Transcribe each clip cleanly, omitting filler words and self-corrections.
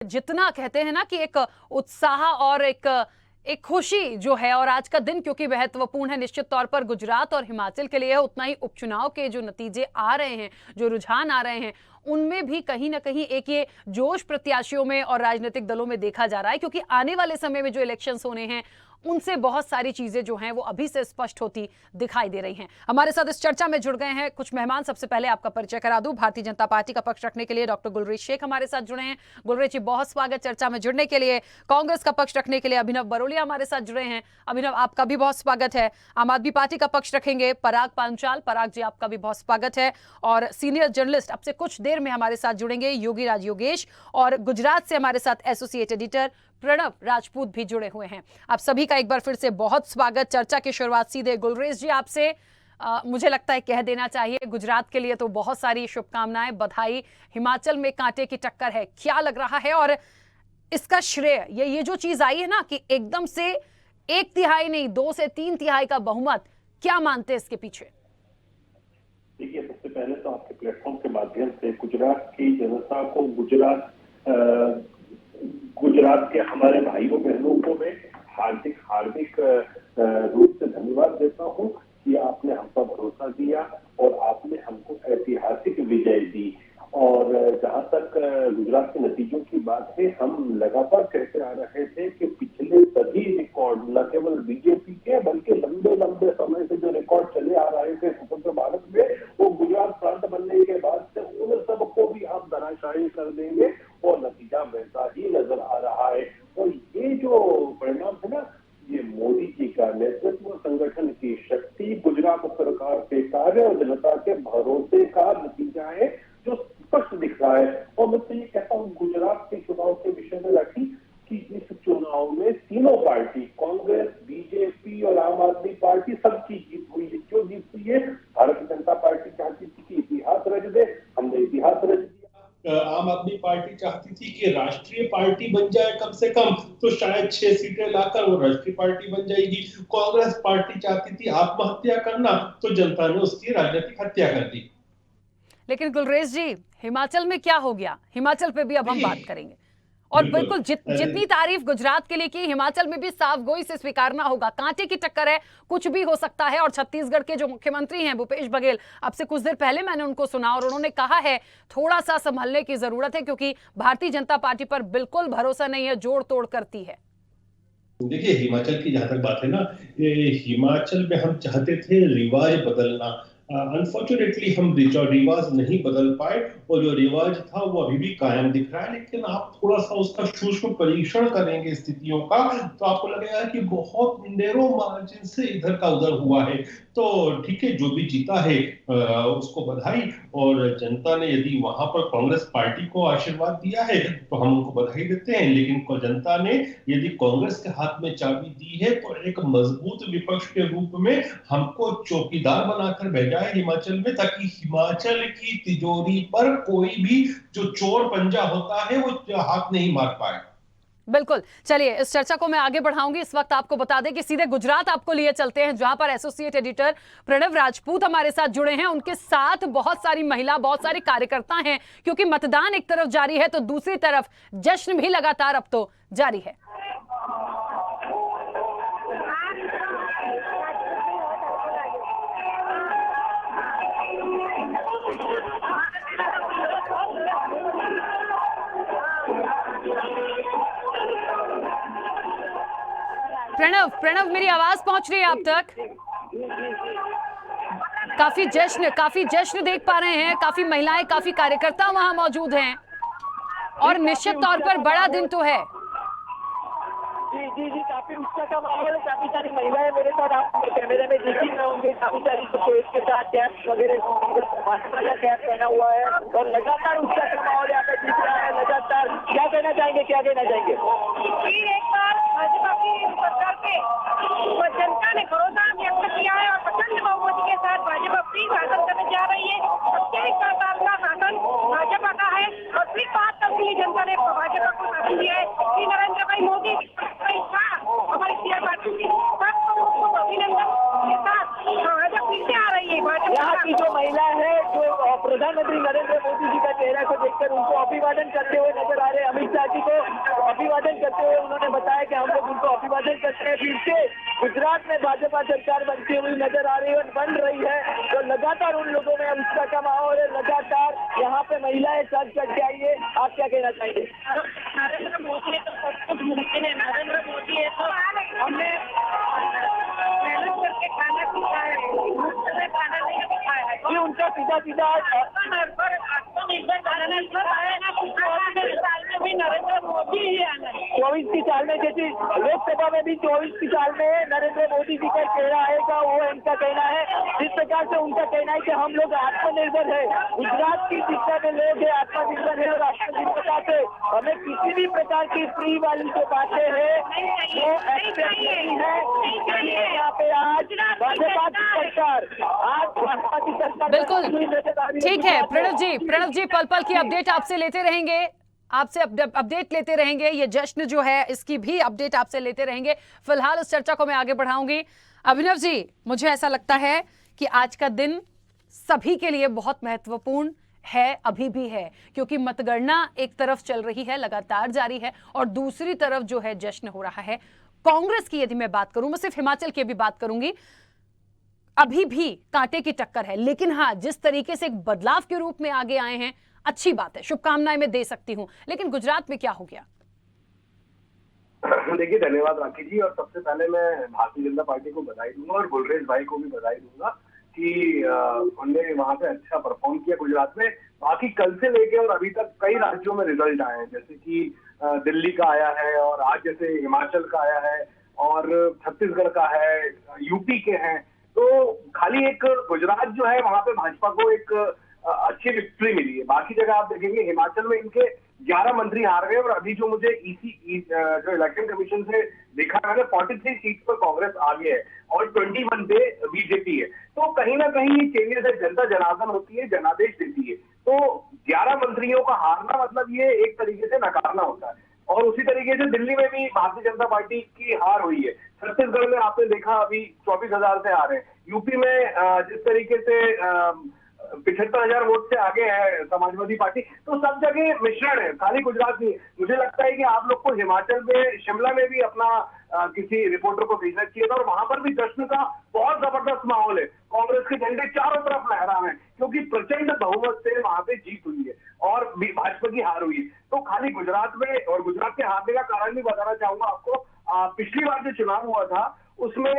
जितना कहते हैं ना कि एक उत्साह और एक खुशी जो है, और आज का दिन क्योंकि महत्वपूर्ण है निश्चित तौर पर गुजरात और हिमाचल के लिए, उतना ही उपचुनाव के जो नतीजे आ रहे हैं, जो रुझान आ रहे हैं, उनमें भी कहीं ना कहीं एक ये जोश प्रत्याशियों में और राजनीतिक दलों में देखा जा रहा है, क्योंकि आने वाले समय में जो इलेक्शंस होने हैं उनसे बहुत सारी चीजें जो हैं वो अभी से स्पष्ट होती दिखाई दे रही हैं। हमारे साथ इस चर्चा में जुड़ गए हैं कुछ मेहमान। सबसे पहले आपका परिचय करा दूं। भारतीय जनता पार्टी का पक्ष रखने के लिए डॉक्टर गुलरेज शेख हमारे साथ जुड़े हैं। गुलरेज जी, बहुत स्वागत चर्चा में जुड़ने के लिए। कांग्रेस का पक्ष रखने के लिए अभिनव बरोलिया हमारे साथ जुड़े हैं। अभिनव, आपका भी बहुत स्वागत है। आम आदमी पार्टी का पक्ष रखेंगे पराग पांचाल। पराग जी, आपका भी बहुत स्वागत है। और सीनियर जर्नलिस्ट अब से कुछ देर में हमारे साथ जुड़ेंगे योगीराज योगेश, और गुजरात से हमारे साथ एसोसिएट एडिटर प्रणव राजपूत भी जुड़े हुए हैं। आप सभी का एक बार फिर से बहुत स्वागत। चर्चा की शुरुआत सीधे गुलरेज जी आपसे मुझे लगता है कह देना चाहिए, गुजरात के लिए तो बहुत सारी शुभकामनाएं, बधाई। हिमाचल में कांटे की टक्कर है, क्या लग रहा है? और इसका श्रेय ये जो चीज आई है ना कि एकदम से 1/3 नहीं 2 से 3/3 का बहुमत, क्या मानते हैं इसके पीछे? देखिए, सबसे पहले तो आपके प्लेटफॉर्म के माध्यम से गुजरात की जनता को, गुजरात के हमारे भाइयों बहनों को मैं हार्दिक रूप से धन्यवाद देता हूं कि आपने हम पर भरोसा दिया और आपने हमको ऐतिहासिक विजय दी। और जहां तक गुजरात के नतीजों की बात है, हम लगातार कहते आ रहे थे कि पिछले सभी रिकॉर्ड, न केवल बीजेपी के बल्कि लंबे लंबे समय से जो रिकॉर्ड चले आ रहे थे स्वतंत्र भारत में, वो गुजरात प्रांत बनने के बाद से उन सबको भी आप धराशायी कर देंगे, और नतीजा वैसा ही नजर आ रहा है। और ये जो परिणाम है ना, ये मोदी जी का नेतृत्व, संगठन की शक्ति, गुजरात सरकार के कार्य और जनता के भरोसे का नतीजा है जो स्पष्ट दिख रहा है। और मैं तो ये कहता हूँ गुजरात के चुनाव के विषय में रखी कि इस चुनाव में तीनों पार्टी, कांग्रेस, बीजेपी और आम आदमी पार्टी, सबकी जीत हुई है। क्यों जीत हुई है? भारतीय जनता पार्टी चाहती थी कि इतिहास रच दे, हमने इतिहास रच दिया। आम आदमी पार्टी चाहती थी कि राष्ट्रीय पार्टी बन जाए कम से कम, तो शायद 6 सीटें लाकर वो राष्ट्रीय पार्टी बन जाएगी। कांग्रेस पार्टी चाहती थी आत्महत्या करना, तो जनता ने उसकी राजनीतिक हत्या कर दी। लेकिन गुलरेज जी, हिमाचल में क्या हो गया? हिमाचल पे भी अब हम बात करेंगे। और बिल्कुल जितनी तारीफ गुजरात के लिए की, हिमाचल में भी साफ गोई से स्वीकारना होगा। कांटे की टक्कर है, कुछ भी हो सकता है। और छत्तीसगढ़ के जो मुख्यमंत्री हैं भूपेश बघेल, अब से कुछ देर पहले मैंने उनको सुना और उन्होंने कहा है थोड़ा सा संभलने की जरूरत है, क्योंकि भारतीय जनता पार्टी पर बिल्कुल भरोसा नहीं है, जोड़ तोड़ करती है। देखिए, हिमाचल की जहां तक बात है ना, हिमाचल में हम चाहते थे रिवाज बदलना। अनफॉर्चुनेटली हम रिवाज नहीं बदल पाए, और जो रिवाज था वो अभी भी कायम दिख रहा है। लेकिन आप थोड़ा सा उसका सूक्ष्म परीक्षण करेंगे स्थितियों का, तो आपको लगेगा कि बहुत नैरो मार्जिन से इधर का उधर हुआ है। तो ठीक है, जो भी जीता है उसको बधाई। और जनता ने यदि वहां पर कांग्रेस पार्टी को आशीर्वाद दिया है तो हम उनको बधाई देते हैं। लेकिन जनता ने यदि कांग्रेस के हाथ में चाबी दी है, तो एक मजबूत विपक्ष के रूप में हमको चौकीदार बनाकर भेजा है हिमाचल में, ताकि हिमाचल की तिजोरी पर कोई भी जो चोर पंजा होता है वो हाथ नहीं मार पाए। बिल्कुल, चलिए इस चर्चा को मैं आगे बढ़ाऊंगी। इस वक्त आपको बता दें कि सीधे गुजरात आपको लिए चलते हैं, जहां पर एसोसिएट एडिटर प्रणव राजपूत हमारे साथ जुड़े हैं। उनके साथ बहुत सारी महिला, बहुत सारे कार्यकर्ता हैं, क्योंकि मतदान एक तरफ जारी है तो दूसरी तरफ जश्न भी लगातार अब तो जारी है। प्रणव, मेरी आवाज पहुंच रही है आप तक? काफी जश्न देख पा रहे हैं, काफी महिलाएं, काफी कार्यकर्ता वहां मौजूद हैं, और निश्चित तौर पर बड़ा दिन तो है। जी, काफी उत्साह का माहौल है। काफी सारी महिलाएं मेरे साथ आप कैमरे में देखी ना होंगे, काफी सारी इसके साथ कैप वगैरह कैप पहना हुआ है, और लगातार उत्साह का माहौल यहाँ पे दिख रहा है। लगातार क्या कहना चाहेंगे? एक बार भाजपा की सरकार पे जनता ने भरोसा व्यक्त किया है, और प्रचंड बहुमत के साथ भाजपा फिर शासन करने जा रही है। 27 साल का शासन भाजपा का है, और फिर 5 साल के लिए जनता ने भाजपा को शासन दिया है। कि नरेंद्र भाई मोदी हमारी सीआर पार्टी की अभिनंदन के साथ भाजपा फिर से आ रही है। यहाँ की जो महिला है, जो प्रधानमंत्री नरेंद्र मोदी जी का चेहरा को देखकर उनको अभिवादन करते हुए नजर आ रहे अमित शाह जी को, अभिवादन करते हुए उन्होंने बताया कि हम लोग उनको अभिवादन करते हैं। फिर से गुजरात में भाजपा सरकार बनती हुई नजर आ रही है और बन रही है, तो लगातार उन लोगों में उत्साह का माहौल है। लगातार यहाँ पे महिलाएं सज करके आई है। आप क्या कहना चाहेंगे? नरेंद्र मोदी है तो सब कुछ मुमकिन है। नरेंद्र मोदी है तो हमने मेहनत करके खाना सीखा है, मुफ्त में खाना नहीं खाया है। ये उनका सीधा आत्मनिर्भर भारत सब आएगा, 24 साल में भी नरेंद्र मोदी ही आना है। 24 की साल में, जैसे लोकसभा में भी 24 की साल में नरेंद्र मोदी जी का चेहरा आएगा, वो इनका कहना है। जिस प्रकार से उनका कहना है कि हम लोग आत्मनिर्भर है, गुजरात की शिक्षा में लोग है आत्मनिर्भर है और आत्मनिर्भरता से हमें किसी भी प्रकार की फ्री वाली जो बातें है वो एक्सेप्ट नहीं है। यहाँ पे आज भाजपा की सरकार, आज भाजपा की सरकार बिल्कुल ठीक है। प्रणव जी पल पल की अपडेट आपसे लेते रहेंगे, आपसे अपडेट लेते रहेंगे। ये जश्न जो है इसकी भी अपडेट आपसे लेते रहेंगे। फिलहाल इस चर्चा को मैं आगे बढ़ाऊंगी। अभिनव जी, मुझे ऐसा लगता है कि आज का दिन सभी के लिए बहुत महत्वपूर्ण है, अभी भी है, क्योंकि मतगणना एक तरफ चल रही है, लगातार जारी है, और दूसरी तरफ जो है जश्न हो रहा है। कांग्रेस की यदि मैं बात करूं, मैं सिर्फ हिमाचल की भी बात करूंगी, अभी भी कांटे की टक्कर है। लेकिन हाँ, जिस तरीके से एक बदलाव के रूप में आगे आए हैं, अच्छी बात है, शुभकामनाएं मैं दे सकती हूं। लेकिन गुजरात में क्या हो गया? देखिए, धन्यवाद राखी जी। और सबसे पहले मैं भारतीय जनता पार्टी को बधाई दूंगा और गुलरेज भाई को भी बधाई दूंगा कि उन्होंने वहां पे अच्छा परफॉर्म किया गुजरात में। बाकी कल से लेके और अभी तक कई राज्यों में रिजल्ट आए हैं, जैसे कि दिल्ली का आया है और आज जैसे हिमाचल का आया है और छत्तीसगढ़ का है, यूपी के हैं। तो खाली एक गुजरात जो है वहां पे भाजपा को एक अच्छी विक्ट्री मिली है। बाकी जगह आप देखेंगे हिमाचल में इनके 11 मंत्री हार गए और अभी जो मुझे जो इलेक्शन कमीशन से देखा मैंने 43 सीट पर कांग्रेस आगे है और 21 पे बीजेपी है। तो कहीं ना कहीं चेंजेस है, जनता जनार्दन होती है, जनादेश देती है। तो 11 मंत्रियों का हारना मतलब ये एक तरीके से नकारना होता है। और उसी तरीके से दिल्ली में भी भारतीय जनता पार्टी की हार हुई है। छत्तीसगढ़ में आपने देखा अभी 24,000 से हारे हैं। यूपी में जिस तरीके से 75,000 वोट से आगे है समाजवादी पार्टी। तो सब जगह मिश्रण है, खाली गुजरात नहीं। मुझे लगता है कि आप लोग को हिमाचल में, शिमला में भी अपना किसी रिपोर्टर को भेजना चाहिए था और वहां पर भी जश्न का बहुत जबरदस्त माहौल है। कांग्रेस के झंडे चारों तरफ लहरा रहे हैं क्योंकि प्रचंड बहुमत से वहां पे जीत हुई है और भाजपा की हार हुई है। तो खाली गुजरात में, और गुजरात के हारने का कारण भी बताना चाहूंगा आपको। पिछली बार जो चुनाव हुआ था उसमें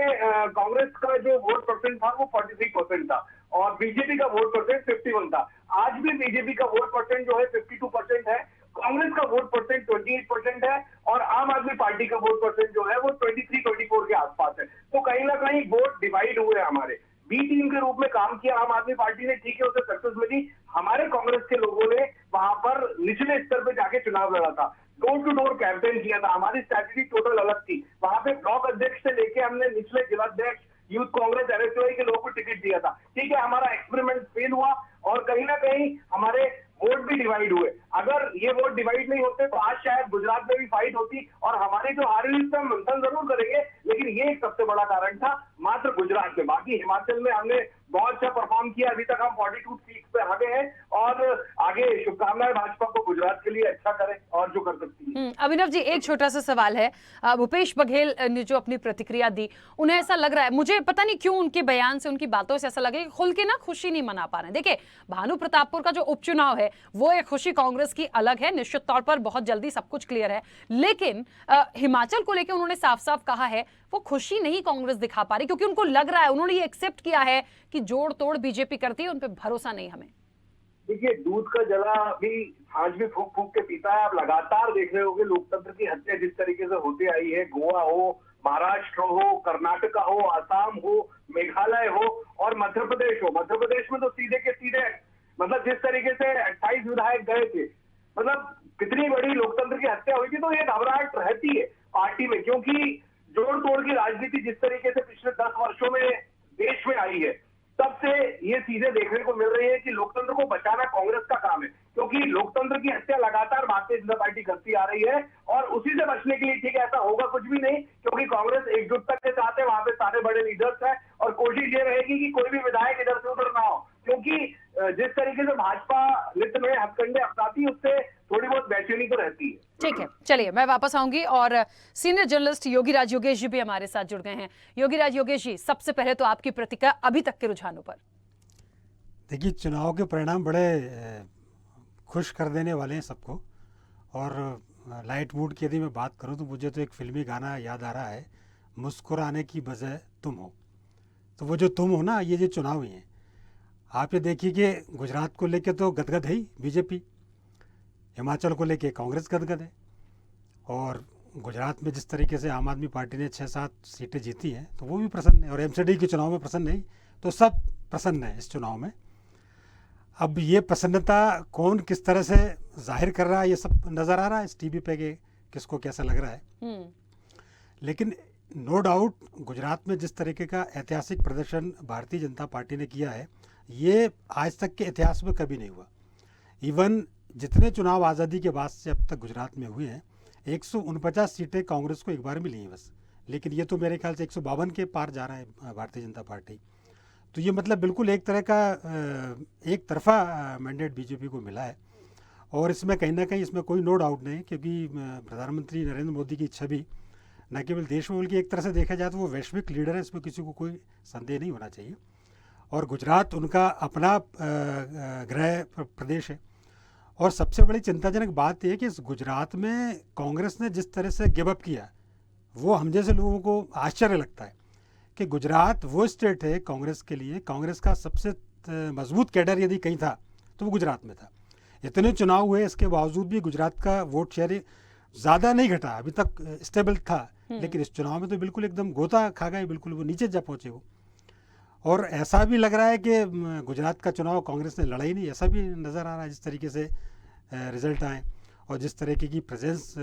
कांग्रेस का जो वोट परसेंट था वो 43% था और बीजेपी का वोट परसेंट 51 था। आज भी बीजेपी का वोट परसेंट जो है 52% है, कांग्रेस का वोट परसेंट 28% है और आम आदमी पार्टी का वोट परसेंट जो है वो 23-24 के आसपास है। तो कहीं ना कहीं वोट डिवाइड हुए हमारे। बी टीम के रूप में काम किया आम आदमी पार्टी ने, ठीक है, उसे सक्सेस मिली। हमारे कांग्रेस के लोगों ने वहां पर निचले स्तर पे जाके चुनाव लड़ा था, डोर टू डोर कैंपेन किया था। हमारी स्ट्रैटेजी टोटल अलग थी। वहां पे ब्लॉक अध्यक्ष से लेके हमने निचले जिलाध्यक्ष, यूथ कांग्रेस, एनएसयूआई के लोगों को टिकट दिया था। ठीक है, हमारा एक्सपेरिमेंट फेल हुआ और कहीं ना कहीं हमारे वोट भी डिवाइड हुए। अगर ये वोट डिवाइड नहीं होते तो आज शायद गुजरात में भी फाइट होती और हमारी जो हार हुई हम मंथन जरूर करेंगे, लेकिन ये एक सबसे बड़ा कारण था मात्र गुजरात में। बाकी हिमाचल में हमने बहुत अच्छा परफॉर्म किया। अभी तक हम 42 सीट पे आगे हैं और आगे शुभकामनाएं भाजपा को गुजरात के लिए अच्छा करे और जो कर सकती है। अभिनव जी, एक छोटा सा सवाल है। भूपेश बघेल ने जो अपनी प्रतिक्रिया दी, उन्हें ऐसा लग रहा है, मुझे पता नहीं क्यों उनके बयान से, उनकी बातों से ऐसा लगे खुल के ना खुशी नहीं मना पा रहे हैं। देखिए, भानु प्रतापपुर का जो उपचुनाव है वो एक खुशी कांग्रेस की अलग है, निश्चित तौर पर बहुत जल्दी सब कुछ क्लियर है। लेकिन हिमाचल को लेकर उन्होंने साफ साफ कहा है वो खुशी नहीं कांग्रेस दिखा पा रही, क्योंकि उनको लग रहा है, उन्होंने ये एक्सेप्ट किया है कि जोड़ तोड़ बीजेपी करती है, उन पर भरोसा नहीं हमें। देखिए, दूध का जला भी छाछ भी फूक फूक के पीता है। आप लगातार देख रहे होंगे लोकतंत्र की हत्या जिस तरीके से होती आई है, गोवा हो, महाराष्ट्र हो, कर्नाटका हो, आसाम हो, मेघालय हो और मध्य प्रदेश हो। मध्य प्रदेश में तो सीधे के सीधे मतलब जिस तरीके से 28 विधायक गए थे, मतलब कितनी बड़ी लोकतंत्र की हत्या हुई थी। तो ये घबराहट रहती है पार्टी में, क्योंकि जोड़ तोड़ की राजनीति जिस तरीके से पिछले 10 वर्षों में देश में आई है, तब से ये चीजें देखने को मिल रही है कि लोकतंत्र को बचाना कांग्रेस का काम है, क्योंकि लोकतंत्र की हत्या लगातार भारतीय जनता पार्टी करती आ रही है और उसी से बचने के लिए, ठीक है, ऐसा होगा कुछ भी नहीं, क्योंकि कांग्रेस एकजुटता के साथ है, वहां पे सारे बड़े लीडर्स हैं और कोशिश ये रहेगी कि कोई भी विधायक इधर से उधर ना हो, क्योंकि जिस तरीके से भाजपा नित्य में हथकंडे अपनाती, उससे थोड़ी बहुत बेचैनी तो रहती है। ठीक है, चलिए मैं वापस आऊंगी और सीनियर जर्नलिस्ट योगीराज योगेश जी भी हमारे साथ जुड़ गए हैं। योगीराज योगेश जी, सबसे पहले तो आपकी प्रतिक्रिया अभी तक के रुझानों पर। देखिए, चुनाव के परिणाम बड़े खुश कर देने वाले हैं सबको। और लाइट मूड की यदि मैं बात करूं तो मुझे तो एक फिल्मी गाना याद आ रहा है, मुस्कुराने की वजह तुम हो। तो वो जो तुम हो ना, ये जो चुनाव हुए हैं, आप ये देखिए कि गुजरात को लेके तो गदगद है ही बीजेपी, हिमाचल को लेके कांग्रेस गदगद है, और गुजरात में जिस तरीके से आम आदमी पार्टी ने 6-7 सीटें जीती हैं तो वो भी प्रसन्न है, और एमसीडी के चुनाव में प्रसन्न नहीं, तो सब प्रसन्न है इस चुनाव में। अब ये प्रसन्नता कौन किस तरह से जाहिर कर रहा है, ये सब नज़र आ रहा है इस टीवी पे कि किसको कैसा लग रहा है। लेकिन नो डाउट गुजरात में जिस तरीके का ऐतिहासिक प्रदर्शन भारतीय जनता पार्टी ने किया है, ये आज तक के इतिहास में कभी नहीं हुआ। इवन जितने चुनाव आज़ादी के बाद से अब तक गुजरात में हुए हैं, 149 सीटें कांग्रेस को एक बार मिली हैं बस, लेकिन ये तो मेरे ख्याल से 152 के पार जा रहा है भारतीय जनता पार्टी। तो ये मतलब बिल्कुल एक तरह का एक तरफा मैंडेट बीजेपी को मिला है, और इसमें कहीं ना कहीं इसमें कोई नो डाउट नहीं, क्योंकि प्रधानमंत्री नरेंद्र मोदी की छवि न केवल देश में बल्कि एक तरह से देखा जाए तो वो वैश्विक लीडर है, इसमें किसी को कोई संदेह नहीं होना चाहिए। और गुजरात उनका अपना गृह प्रदेश है, और सबसे बड़ी चिंताजनक बात यह कि इस गुजरात में कांग्रेस ने जिस तरह से गिव अप किया, वो हम जैसे लोगों को आश्चर्य लगता है कि गुजरात वो स्टेट है कांग्रेस के लिए, कांग्रेस का सबसे मजबूत कैडर यदि कहीं था तो वो गुजरात में था। इतने चुनाव हुए, इसके बावजूद भी गुजरात का वोट शेयर ज़्यादा नहीं घटा, अभी तक स्टेबल था, लेकिन इस चुनाव में तो बिल्कुल एकदम गोता खा गए, बिल्कुल वो नीचे जा पहुँचे वो। और ऐसा भी लग रहा है कि गुजरात का चुनाव कांग्रेस ने लड़ा ही नहीं, ऐसा भी नज़र आ रहा है जिस तरीके से रिजल्ट आए, और जिस तरीके की प्रेजेंस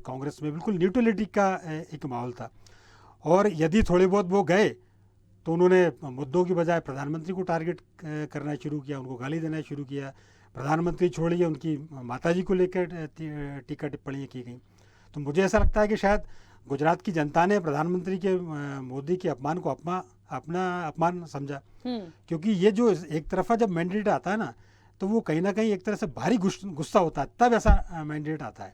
कांग्रेस में बिल्कुल न्यूट्रलिटी का एक माहौल था। और यदि थोड़े बहुत वो गए तो उन्होंने मुद्दों की बजाय प्रधानमंत्री को टारगेट करना शुरू किया, उनको गाली देना शुरू किया। प्रधानमंत्री छोड़िए, उनकी माताजी को लेकर टीका टिप्पणियाँ की गई। तो मुझे ऐसा लगता है कि शायद गुजरात की जनता ने प्रधानमंत्री के मोदी के अपमान को अपना अपमान समझा, क्योंकि ये जो एक तरफा जब मैंडेट आता है ना, तो वो कहीं ना कहीं एक तरह से भारी गुस्सा होता है, तब ऐसा मैंडेट आता है।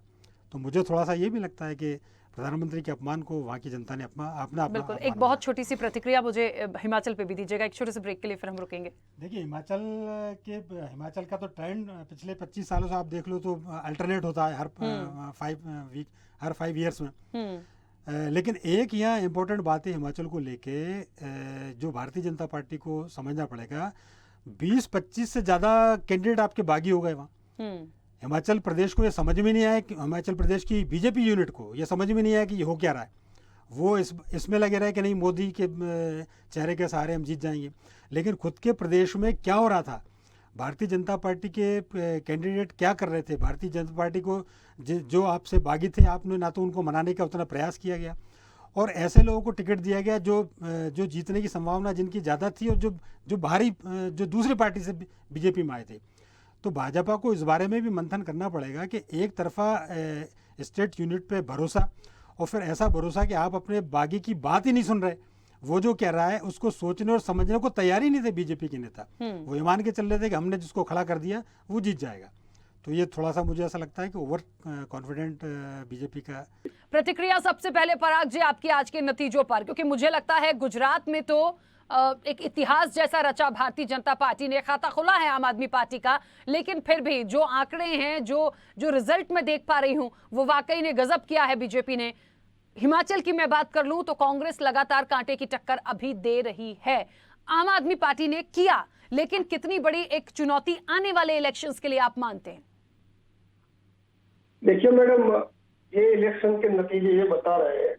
तो मुझे थोड़ा सा ये भी लगता है कि प्रधानमंत्री के अपमान को वहाँ की जनता ने अपना बिल्कुल। एक बहुत छोटी सी प्रतिक्रिया मुझे हिमाचल पे भी दीजिएगा, एक छोटे से ब्रेक के लिए, फिर हम रुकेंगे। देखिए, हिमाचल का तो ट्रेंड पिछले 25 सालों से आप देख लो तो अल्टरनेट होता है हर 5 ईयर्स में। लेकिन एक यहाँ इम्पोर्टेंट बात है हिमाचल को लेके, जो भारतीय जनता पार्टी को समझना पड़ेगा, 20-25 से ज़्यादा कैंडिडेट आपके बागी हो गए वहाँ। हिमाचल प्रदेश को ये समझ में नहीं आया कि हिमाचल प्रदेश की बीजेपी यूनिट को ये समझ में नहीं आया कि ये हो क्या रहा है। वो इसमें लगे रहे कि नहीं मोदी के चेहरे के सहारे हम जीत जाएंगे, लेकिन खुद के प्रदेश में क्या हो रहा था, भारतीय जनता पार्टी के कैंडिडेट क्या कर रहे थे, भारतीय जनता पार्टी को जो आपसे बागी थे, आपने ना तो उनको मनाने का उतना प्रयास किया गया, और ऐसे लोगों को टिकट दिया गया जो जीतने की संभावना जिनकी ज़्यादा थी, और जो बाहरी जो दूसरी पार्टी से बीजेपी में आए थे। तो भाजपा को इस बारे में भी मंथन करना पड़ेगा कि एक तरफा स्टेट यूनिट पे भरोसा, और फिर ऐसा भरोसा कि आप अपने बागी की बात ही नहीं सुन रहे, वो जो कह रहा है उसको सोचने और समझने को तैयार ही नहीं थे बीजेपी के नेता। वो ये मान के चल रहे थे कि हमने जिसको खड़ा कर दिया वो जीत जाएगा। तो ये थोड़ा सा मुझे ऐसा लगता है कि ओवर कॉन्फिडेंट बीजेपी का। प्रतिक्रिया सबसे पहले पराग जी आपकी आज के नतीजों पर, क्योंकि मुझे लगता है गुजरात में तो एक इतिहास जैसा रचा भारतीय जनता पार्टी ने, खाता खुला है आम आदमी पार्टी का, लेकिन फिर भी जो आंकड़े हैं, जो रिजल्ट मैं देख पा रही हूं, वो वाकई ने गजब किया है बीजेपी ने। हिमाचल की मैं बात कर लूं तो कांग्रेस लगातार कांटे की टक्कर अभी दे रही है। आम आदमी पार्टी ने किया, लेकिन कितनी बड़ी एक चुनौती आने वाले इलेक्शंस के लिए आप मानते हैं? देखिए मैडम, ये इलेक्शन के नतीजे ये बता रहे हैं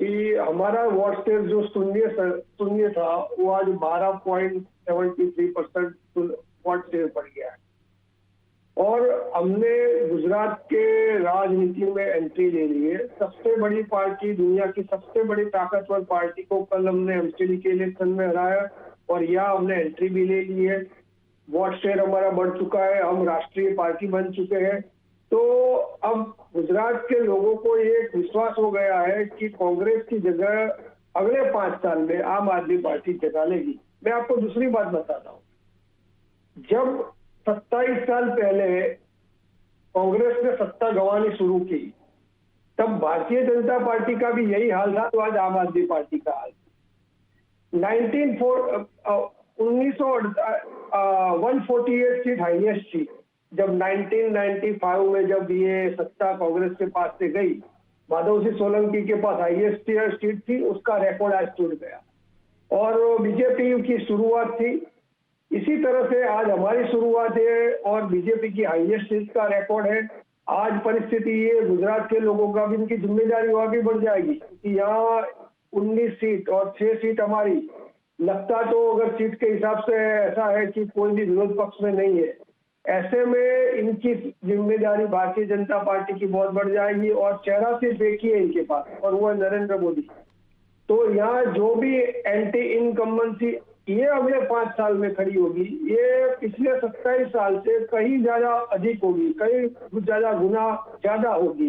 कि हमारा वोट शेयर जो शून्य था वो आज 12.73% वोट शेयर बढ़ गया है, और हमने गुजरात के राजनीति में एंट्री ले ली है। सबसे बड़ी पार्टी, दुनिया की सबसे बड़ी ताकतवर पार्टी को कल हमने एमसीडी के इलेक्शन में हराया, और यहाँ हमने एंट्री भी ले ली है। वोट शेयर हमारा बढ़ चुका है, हम राष्ट्रीय पार्टी बन चुके हैं। तो अब गुजरात के लोगों को ये विश्वास हो गया है कि कांग्रेस की जगह अगले 5 साल में आम आदमी पार्टी जगा लेगी। मैं आपको दूसरी बात बताता हूँ, जब 27 साल पहले कांग्रेस ने सत्ता गंवानी शुरू की, तब भारतीय जनता पार्टी का भी यही हाल था, तो आज आम आदमी पार्टी का हाल। 148 सीट हाईएस्ट थी जब 1995 में जब ये सत्ता कांग्रेस के पास से गई, माधव सिंह सोलंकी के पास हाईएस्ट सीट थी, उसका रिकॉर्ड आज टूट गया और बीजेपी की शुरुआत थी। इसी तरह से आज हमारी शुरुआत है और बीजेपी की हाईएस्ट सीट का रिकॉर्ड है। आज परिस्थिति ये गुजरात के लोगों का भी इनकी जिम्मेदारी और भी बढ़ जाएगी, क्योंकि यहाँ 19 सीट और 6 सीट हमारी, लगता तो अगर सीट के हिसाब से ऐसा है कि कोई भी विरोध पक्ष में नहीं है, ऐसे में इनकी जिम्मेदारी भारतीय जनता पार्टी की बहुत बढ़ जाएगी और चेहरा सिर्फ एक ही है इनके पास और वो है नरेंद्र मोदी। तो यहाँ जो भी एंटी इनकम्बेंसी ये अगले 5 साल में खड़ी होगी, ये पिछले 27 साल से कहीं ज्यादा अधिक होगी, कहीं ज्यादा गुना ज्यादा होगी।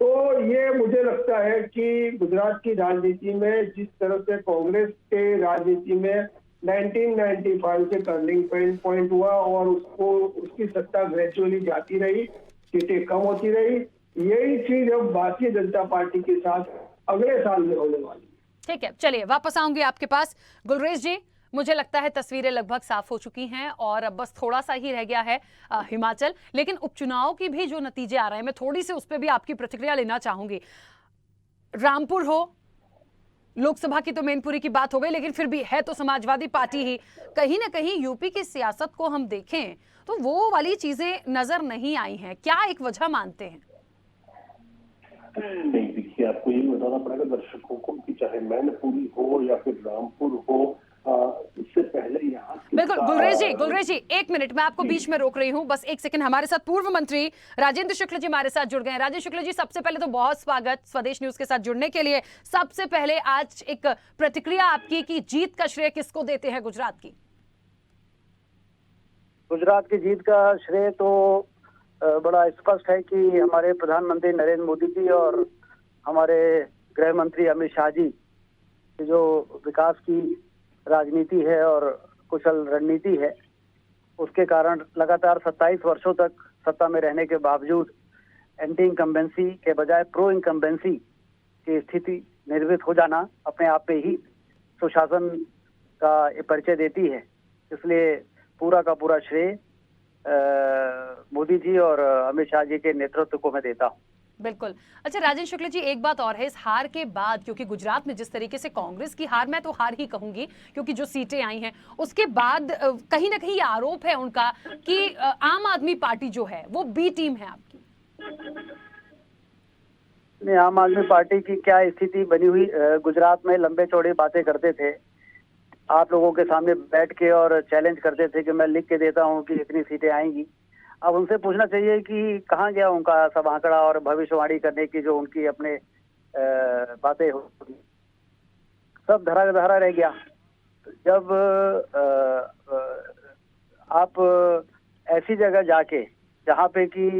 तो ये मुझे लगता है कि गुजरात की राजनीति में जिस तरह से कांग्रेस के राजनीति में 1995 से टर्निंग पॉइंट हुआ और उसकी सत्ता ग्रेजुअली जाती रही, सीटें कम होती रही, यही चीज अब भारतीय जनता पार्टी के साथ अगले साल में होने वाली। ठीक है, चलिए वापस आऊंगी आपके पास। गुलरेज जी, मुझे लगता है तस्वीरें लगभग साफ हो चुकी हैं और अब बस थोड़ा सा ही रह गया है हिमाचल, लेकिन उपचुनाव की भी जो नतीजे आ रहे हैं, मैं थोड़ी सी उस पर भी आपकी प्रतिक्रिया लेना चाहूंगी। रामपुर हो, लोकसभा की तो मैनपुरी की बात हो गई, लेकिन फिर भी है तो समाजवादी पार्टी ही। कहीं ना कहीं यूपी की सियासत को हम देखें तो वो वाली चीजें नजर नहीं आई हैं, क्या एक वजह मानते हैं? नहीं, देखिए आपको ये बताना पड़ेगा दर्शकों को कि चाहे मैनपुरी हो या फिर रामपुर हो, इससे पहले यहाँ बिल्कुल। गुलरेज जी 1 मिनट, मैं आपको बीच में रोक रही हूँ, बस 1 सेकंड। हमारे साथ पूर्व मंत्री राजेंद्र शुक्ल जी हमारे साथ जुड़ गए हैं। राजेंद्र शुक्ल जी, सबसे पहले तो बहुत स्वागत स्वदेश न्यूज के साथ जुड़ने के लिए। सबसे पहले आज एक प्रतिक्रिया आपकी कि जीत का श्रेय किसको देते हैं गुजरात की? गुजरात की जीत का श्रेय तो बड़ा स्पष्ट है कि हमारे प्रधानमंत्री नरेंद्र मोदी जी और हमारे गृह मंत्री अमित शाह जी की जो विकास की राजनीति है और कुशल रणनीति है, उसके कारण लगातार 27 वर्षों तक सत्ता में रहने के बावजूद एंटी इनकम्बेंसी के बजाय प्रो इनकम्बेंसी की स्थिति निर्मित हो जाना अपने आप पे ही सुशासन का परिचय देती है। इसलिए पूरा का पूरा श्रेय मोदी जी और अमित शाह जी के नेतृत्व को मैं देता हूँ। बिल्कुल। अच्छा राजेंद्र शुक्ल जी, एक बात और है, इस हार के बाद, क्योंकि गुजरात में जिस तरीके से कांग्रेस की हार, मैं तो हार ही कहूंगी क्योंकि जो सीटें आई हैं उसके बाद कहीं ना कहीं आरोप है उनका कि आम आदमी पार्टी जो है वो बी टीम है आपकी। नहीं, आम आदमी पार्टी की क्या स्थिति बनी हुई, गुजरात में लंबे चौड़े बातें करते थे, आप लोगों के सामने बैठ के और चैलेंज करते थे कि मैं लिख के देता हूँ कि इतनी सीटें आएंगी। अब उनसे पूछना चाहिए कि कहाँ गया उनका सब आंकड़ा और भविष्यवाणी करने की जो उनकी अपने बातें होती, सब धरा रह गया। जब आप ऐसी जगह जाके जहाँ पे कि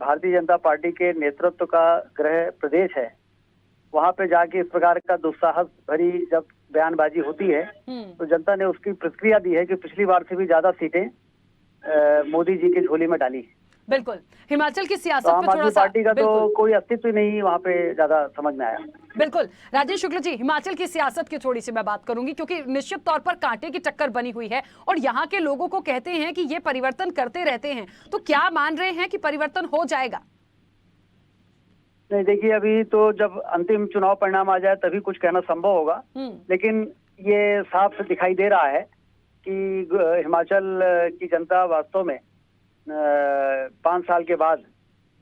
भारतीय जनता पार्टी के नेतृत्व का गृह प्रदेश है, वहाँ पे जाके इस प्रकार का दुस्साहस भरी जब बयानबाजी होती है तो जनता ने उसकी प्रतिक्रिया दी है कि पिछली बार से भी ज्यादा सीटें मोदी जी की झोली में डाली। बिल्कुल। हिमाचल की सियासत तो आम पे थोड़ा आदमी सा पार्टी का तो कोई अस्तित्व नहीं वहाँ पे ज्यादा समझ में आया। बिल्कुल। राजेंद्र शुक्ल जी, हिमाचल की सियासत की थोड़ी सी मैं बात करूंगी क्योंकि निश्चित तौर पर कांटे की टक्कर बनी हुई है और यहाँ के लोगों को कहते हैं कि ये परिवर्तन करते रहते हैं, तो क्या मान रहे हैं कि परिवर्तन हो जाएगा? नहीं, देखिए अभी तो जब अंतिम चुनाव परिणाम आ जाए तभी कुछ कहना संभव होगा, लेकिन ये साफ दिखाई दे रहा है कि हिमाचल की जनता वास्तव में 5 साल के बाद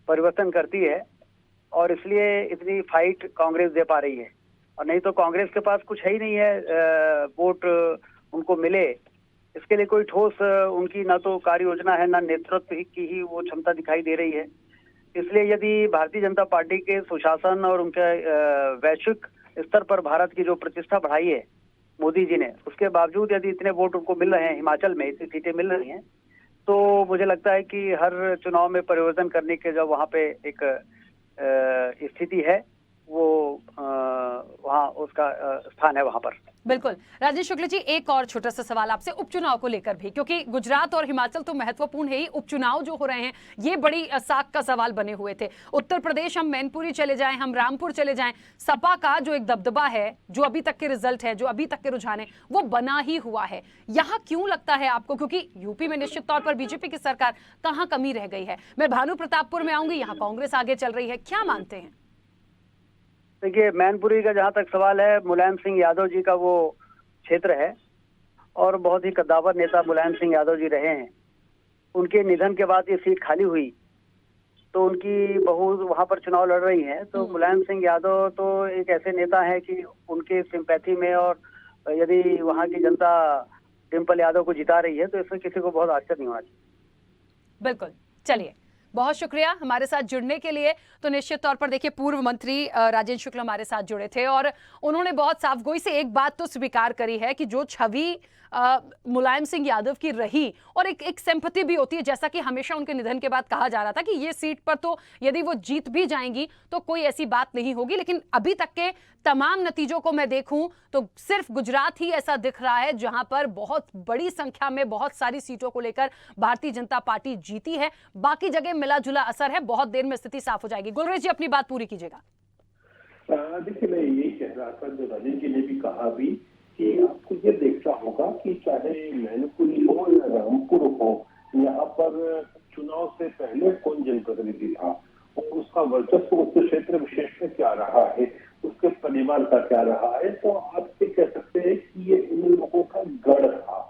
परिवर्तन करती है और इसलिए इतनी फाइट कांग्रेस दे पा रही है। और नहीं तो कांग्रेस के पास कुछ है ही नहीं है वोट उनको मिले, इसके लिए कोई ठोस उनकी ना तो कार्य योजना है ना नेतृत्व की ही वो क्षमता दिखाई दे रही है। इसलिए यदि भारतीय जनता पार्टी के सुशासन और उनके वैश्विक स्तर पर भारत की जो प्रतिष्ठा बढ़ाई है मोदी जी ने, उसके बावजूद यदि इतने वोट उनको मिल रहे हैं, हिमाचल में इतनी सीटें मिल रही हैं, तो मुझे लगता है कि हर चुनाव में परिवर्तन करने के जो वहाँ पे एक स्थिति है वो वहाँ उसका स्थान है वहां पर। बिल्कुल। राजेश शुक्ल जी, एक और छोटा सा सवाल आपसे उपचुनाव को लेकर भी, क्योंकि गुजरात और हिमाचल तो महत्वपूर्ण है ही, उपचुनाव जो हो रहे हैं ये बड़ी साख का सवाल बने हुए थे। उत्तर प्रदेश, हम मैनपुरी चले जाएं, हम रामपुर चले जाएं, सपा का जो एक दबदबा है, जो अभी तक के रिजल्ट है, जो अभी तक के रुझान है, वो बना ही हुआ है। यहाँ क्यों लगता है आपको, क्योंकि यूपी में निश्चित तौर पर बीजेपी की सरकार, कहाँ कमी रह गई है? मैं भानु प्रतापपुर में आऊंगी, यहाँ कांग्रेस आगे चल रही है, क्या मानते हैं? देखिए, मैनपुरी का जहां तक सवाल है, मुलायम सिंह यादव जी का वो क्षेत्र है और बहुत ही कद्दावर नेता मुलायम सिंह यादव जी रहे हैं। उनके निधन के बाद ये सीट खाली हुई तो उनकी बहू वहां पर चुनाव लड़ रही हैं। तो मुलायम सिंह यादव तो एक ऐसे नेता है कि उनके सिंपैथी में, और यदि वहां की जनता डिम्पल यादव को जिता रही है तो इसमें किसी को बहुत आश्चर्य नहीं होना चाहिए। बिल्कुल। चलिए, बहुत शुक्रिया हमारे साथ जुड़ने के लिए। तो निश्चित तौर पर देखिए, पूर्व मंत्री राजेंद्र शुक्ल हमारे साथ जुड़े थे और उन्होंने बहुत साफगोई से एक बात तो स्वीकार करी है कि जो छवि मुलायम सिंह यादव की रही, और एक सिंपैथी भी होती है, जैसा कि हमेशा उनके निधन के बाद कहा जा रहा था कि ये सीट पर तो यदि वो जीत भी जाएंगी तो कोई ऐसी बात नहीं होगी। लेकिन अभी तक के तमाम नतीजों को मैं देखूं तो सिर्फ गुजरात ही ऐसा दिख रहा है जहां पर बहुत बड़ी संख्या में बहुत सारी सीटों को लेकर भारतीय जनता पार्टी जीती है। बाकी जगह मिला जुला असर है, बहुत देर में स्थिति साफ हो जाएगी। गुलरेज जी, अपनी बात पूरी कीजिएगा। देखिए, मैं यही कह रहा था, जो राजेंद्र जी ने भी कहा भी, कि आपको ये देखना होगा कि चाहे मैनपुरी हो या रामपुर हो, यहाँ पर चुनाव से पहले कौन जनप्रतिनिधि था और उसका वर्चस्व उस क्षेत्र विशेष में क्या रहा है, उसके परिवार का क्या रहा है। तो आप ये कह सकते हैं कि ये इन लोगों का गढ़ था।